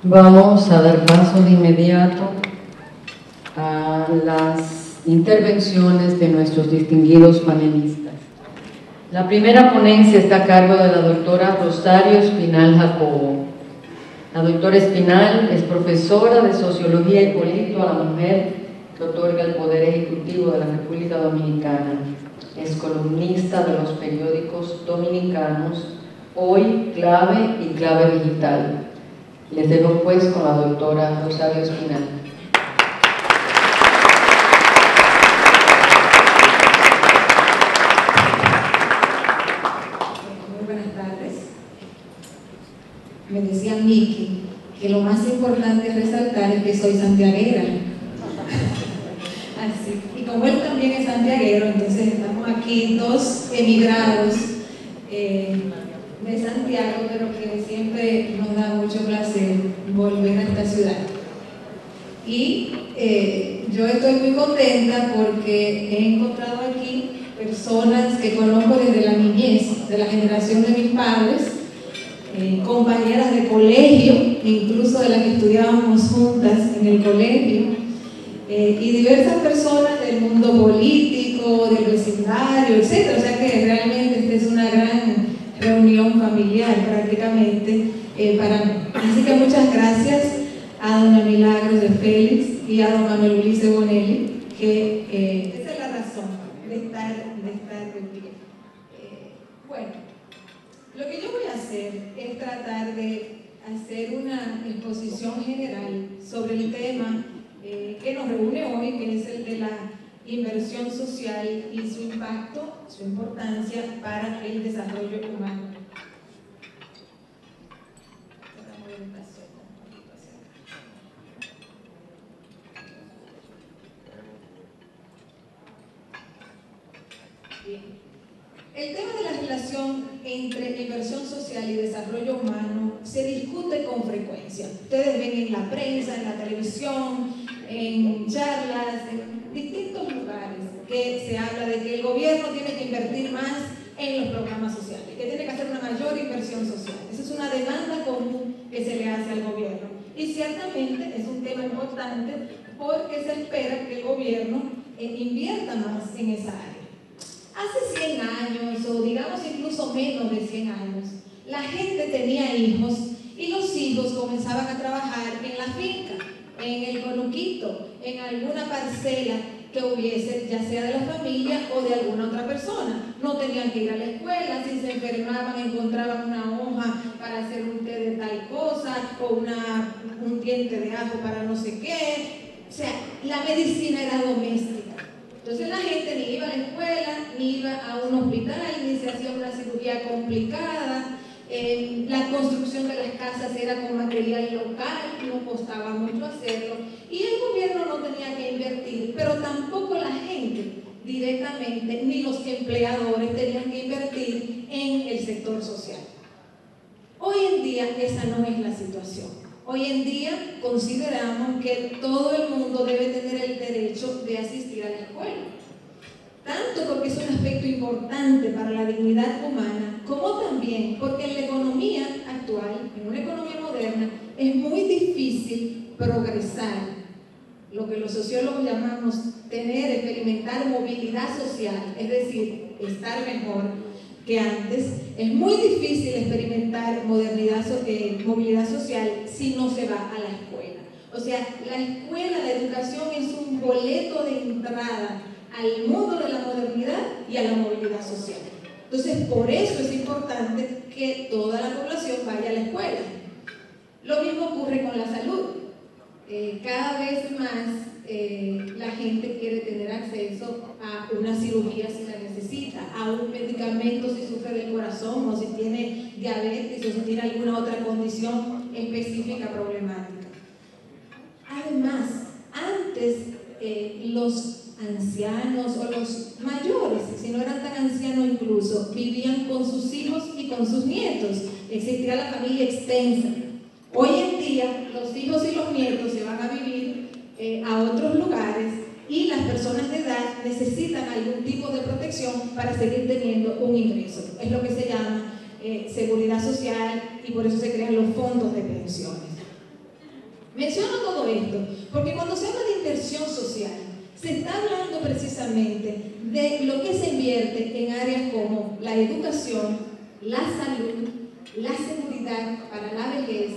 Vamos a dar paso de inmediato a las intervenciones de nuestros distinguidos panelistas. La primera ponencia está a cargo de la doctora Rosario Espinal Jacobo. La doctora Espinal es profesora de Sociología y Política a la Mujer que otorga el Poder Ejecutivo de la República Dominicana. Es columnista de los periódicos dominicanos Hoy, Clave y Clave Digital. Les dejo pues con la doctora Rosario Espinal. Muy buenas tardes. Me decía Miki que lo más importante es resaltar es que soy santiaguera. Así. Y como él también es santiaguero, entonces estamos aquí dos emigrados de Santiago, pero que siempre nos da mucho placer volver a esta ciudad. Y yo estoy muy contenta porque he encontrado aquí personas que conozco desde la niñez, de la generación de mis padres, compañeras de colegio, incluso de las que estudiábamos juntas en el colegio, y diversas personas del mundo político, del vecindario, etc. O sea que realmente esta es una gran reunión familiar prácticamente para mí. Así que muchas gracias a doña Milagros de Félix y a don Manuel Ulises Bonelli, que esa es la razón de estar de pie. Bueno, lo que yo voy a hacer es tratar de hacer una exposición general sobre el tema que nos reúne hoy, que es el de la inversión social y su impacto, su importancia para el desarrollo humano. Bien. El tema de la relación entre inversión social y desarrollo humano se discute con frecuencia. Ustedes ven en la prensa, en la televisión, en charlas, en distintos lugares que se habla de que el gobierno tiene que invertir más en los programas sociales, que tiene que hacer una mayor inversión social. Esa es una demanda común que se le hace al gobierno. Y ciertamente es un tema importante porque se espera que el gobierno invierta más en esa área. Hace 100 años, o digamos incluso menos de 100 años, la gente tenía hijos y los hijos comenzaban a trabajar en la finca, en el conuquito, en alguna parcela que hubiese, ya sea de la familia o de alguna otra persona. No tenían que ir a la escuela, si se enfermaban encontraban una hoja para hacer un té de tal cosa o un diente de ajo para no sé qué. O sea, la medicina era doméstica. Entonces la gente ni iba a la escuela, ni iba a un hospital, ni se hacía una cirugía complicada. La construcción de las casas era con material local, no costaba mucho hacerlo, y el gobierno no tenía que invertir, pero tampoco la gente directamente, ni los empleadores tenían que invertir en el sector social. Hoy en día esa no es la situación. Hoy en día consideramos que todo el mundo debe tener el derecho de asistir a la escuela, tanto porque es un aspecto importante para la dignidad humana, como también porque en la economía actual, en una economía moderna, es muy difícil progresar, lo que los sociólogos llamamos experimentar movilidad social, es decir, estar mejor que antes. Es muy difícil experimentar movilidad social si no se va a la escuela. O sea, la escuela, la educación es un boleto de entrada al mundo de la modernidad y a la movilidad social. Entonces, por eso es importante que toda la población vaya a la escuela. Lo mismo ocurre con la salud. Cada vez más la gente quiere tener acceso a una cirugía si la necesita, a un medicamento si sufre del corazón o si tiene diabetes o si tiene alguna otra condición específica problemática. Además, antes los ancianos o los mayores, si no eran tan ancianos incluso, vivían con sus hijos y con sus nietos. Existía la familia extensa. Hoy en día los hijos y los nietos se van a vivir a otros lugares y las personas de edad necesitan algún tipo de protección para seguir teniendo un ingreso. Es lo que se llama seguridad social, y por eso se crean los fondos de pensiones. Menciono todo esto porque cuando se habla de inversión social, se está hablando precisamente de lo que se invierte en áreas como la educación, la salud, la seguridad para la vejez,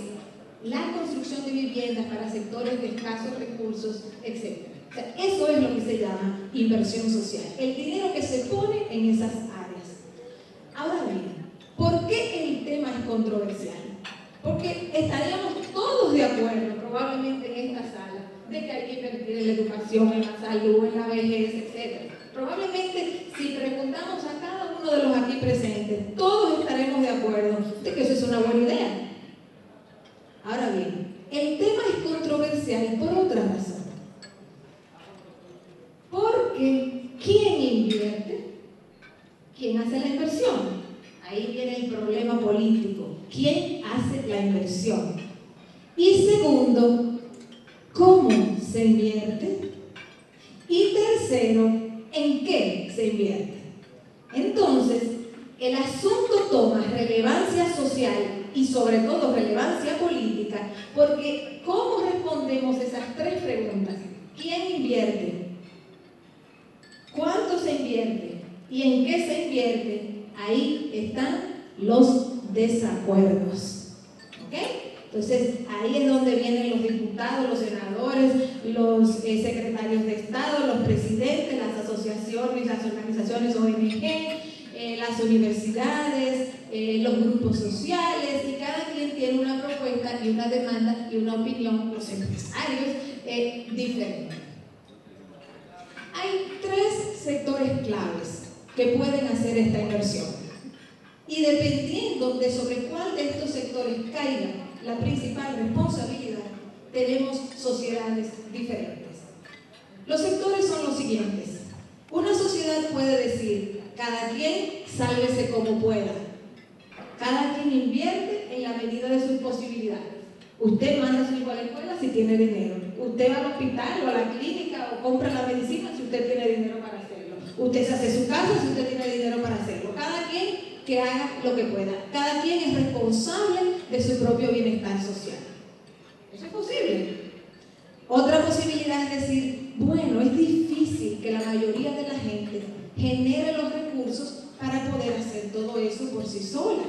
la construcción de viviendas para sectores de escasos recursos, etc. O sea, eso es lo que se llama inversión social, el dinero que se pone en esas áreas. Ahora bien, ¿por qué el tema es controversial? Porque estaríamos todos de acuerdo, probablemente en esta sala, de que hay que invertir en la educación, en la salud, en la vejez, etc. Probablemente, si preguntamos a cada uno de los aquí presentes, todos estaremos de acuerdo de que eso es una buena idea. Ahora bien, el tema es controversial por otra razón. Porque, ¿quién invierte? ¿Quién hace la inversión? Ahí viene el problema político. ¿Quién hace la inversión? Y segundo, ¿cómo se invierte? Y tercero, ¿en qué se invierte? Entonces, el asunto toma relevancia social y sobre todo relevancia política, porque ¿cómo respondemos esas tres preguntas? ¿Quién invierte? ¿Cuánto se invierte? ¿Y en qué se invierte? Ahí están los desacuerdos. ¿Ok? Entonces, ahí es donde vienen los diputados, los senadores, los secretarios de Estado, los presidentes, las asociaciones, las organizaciones ONG, las universidades, los grupos sociales, y cada quien tiene una propuesta y una demanda y una opinión, los empresarios, diferentes. Hay tres sectores claves que pueden hacer esta inversión. Y dependiendo de sobre cuál de estos sectores caiga la principal responsabilidad, tenemos sociedades diferentes. Los sectores son los siguientes. Una sociedad puede decir, cada quien sálvese como pueda. Cada quien invierte en la medida de sus posibilidades. Usted manda a su hijo a la escuela si tiene dinero. Usted va al hospital o a la clínica o compra la medicina si usted tiene dinero para hacerlo. Usted se hace su casa si usted tiene dinero para hacerlo. Cada quien que haga lo que pueda. Cada quien es responsable de su propio bienestar social. Eso es posible. Otra posibilidad es decir, bueno, es difícil que la mayoría de la gente genere los recursos para poder hacer todo eso por sí sola.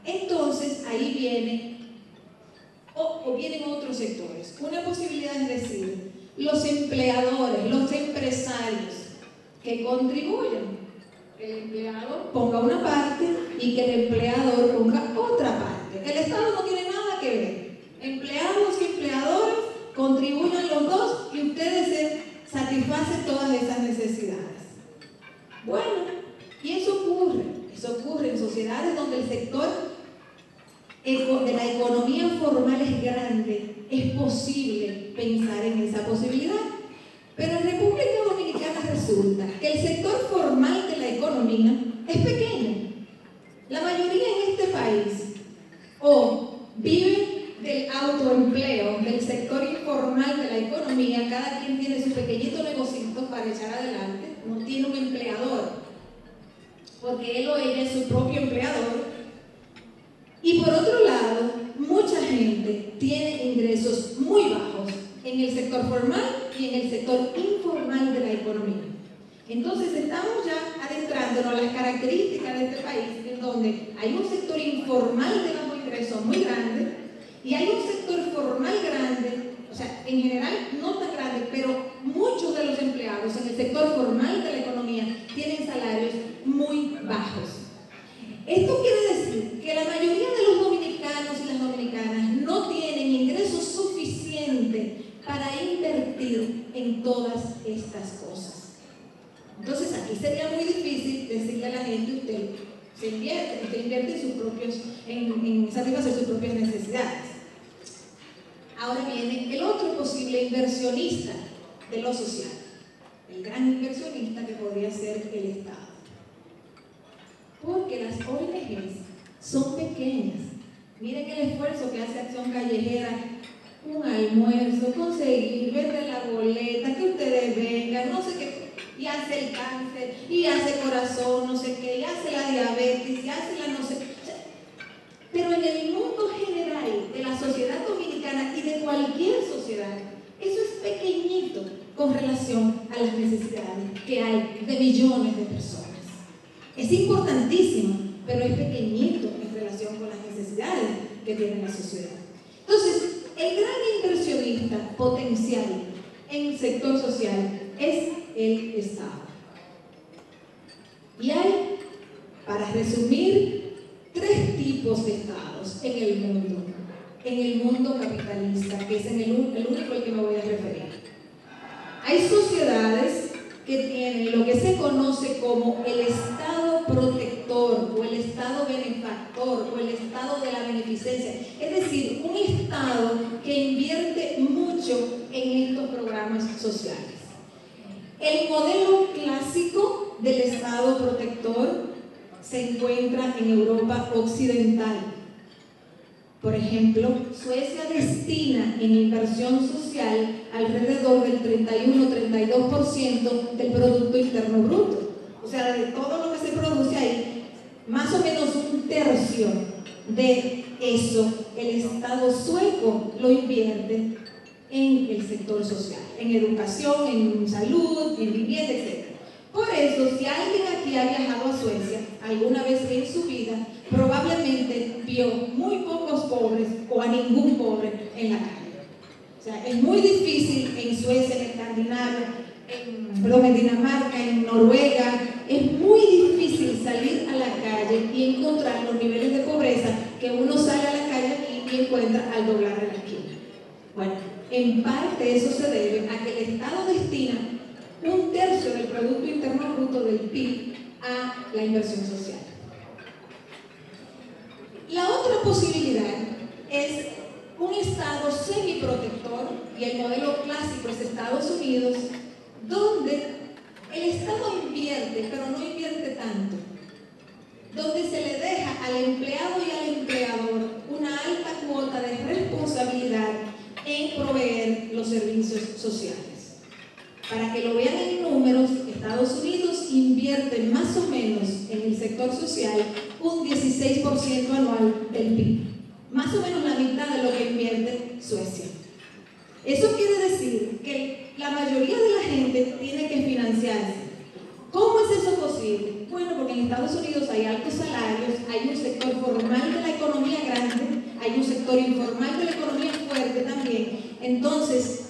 Entonces, ahí viene, o vienen otros sectores. Una posibilidad es decir, los empleadores, los empresarios que contribuyan. Que el empleado ponga una parte y que el empleador ponga otra parte. El Estado no tiene nada que ver. Empleados y empleadores contribuyan los dos y ustedes satisfacen todas esas necesidades. Bueno, y eso ocurre en sociedades donde el sector de la economía formal es grande. Es posible pensar en esa posibilidad. Pero en República Dominicana resulta que el sector formal de la economía es pequeño. La mayoría en este país o vive del autoempleo, del sector informal de la economía, cada quien tiene su pequeñito negocito para echar adelante, no tiene un empleador, porque él o ella es su propio empleador. Y por otro lado, mucha gente tiene ingresos muy bajos en el sector formal y en el sector informal de la economía. Entonces estamos ya adentrándonos a las características de este país, en donde hay un sector informal de bajo ingreso muy grande y hay un sector formal grande, o sea, en general no tan grande, pero muchos de los empleados en el sector formal de la economía tienen salarios muy bajos. Esto quiere decir que la mayoría de los dominicanos y las dominicanas no tienen ingresos suficientes para invertir en todas estas cosas. Entonces aquí sería muy difícil decirle a la gente, usted invierte en satisfacer sus propias necesidades. Ahora viene el otro posible inversionista de lo social, el gran inversionista que podría ser el Estado. Porque las ONGs son pequeñas. Miren el esfuerzo que hace Acción Callejera, un almuerzo, conseguir, vender la boleta, que ustedes vengan, no sé qué, y hace el cáncer, y hace corazón, no sé qué, y hace la diabetes, y hace la no sé qué. Pero en el mundo general de la sociedad dominicana y de cualquier social, eso es pequeñito con relación a las necesidades que hay de millones de personas. Es importantísimo, pero es pequeñito en relación con las necesidades que tiene la sociedad. Entonces, el gran inversionista potencial en el sector social es el Estado. Y hay, para resumir, 3 tipos de estados en el mundo capitalista, que es el único al que me voy a referir. Hay sociedades que tienen lo que se conoce como el Estado protector o el Estado benefactor o el Estado de la beneficencia, es decir, un Estado que invierte mucho en estos programas sociales. El modelo clásico del Estado protector se encuentra en Europa occidental. Por ejemplo, Suecia destina en inversión social alrededor del 31-32% del Producto Interno Bruto. O sea, de todo lo que se produce ahí, más o menos 1/3 de eso el Estado sueco lo invierte en el sector social, en educación, en salud, en vivienda, etc. Por eso, si alguien aquí ha viajado a Suecia alguna vez en su vida, probablemente vio muy pocos pobres o a ningún pobre en la calle. O sea, es muy difícil en Suecia, en Escandinavia, en Dinamarca, en Noruega, es muy difícil salir a la calle y encontrar los niveles de pobreza que uno sale a la calle aquí y encuentra al doblar de la esquina. Bueno, en parte eso se debe a que el Estado destina 1/3 del Producto Interno Bruto del PIB a la inversión social. La otra posibilidad es un Estado semiprotector, y el modelo clásico es Estados Unidos, donde el Estado invierte, pero no invierte tanto, donde se le deja al empleado y al empleador una alta cuota de responsabilidad en proveer los servicios sociales. Para que lo vean en números, Estados Unidos invierte más o menos en el sector social un 16% anual del PIB. Más o menos la mitad de lo que invierte Suecia. Eso quiere decir que la mayoría de la gente tiene que financiarse. ¿Cómo es eso posible? Bueno, porque en Estados Unidos hay altos salarios, hay un sector formal de la economía grande, hay un sector informal de la economía fuerte también. Entonces,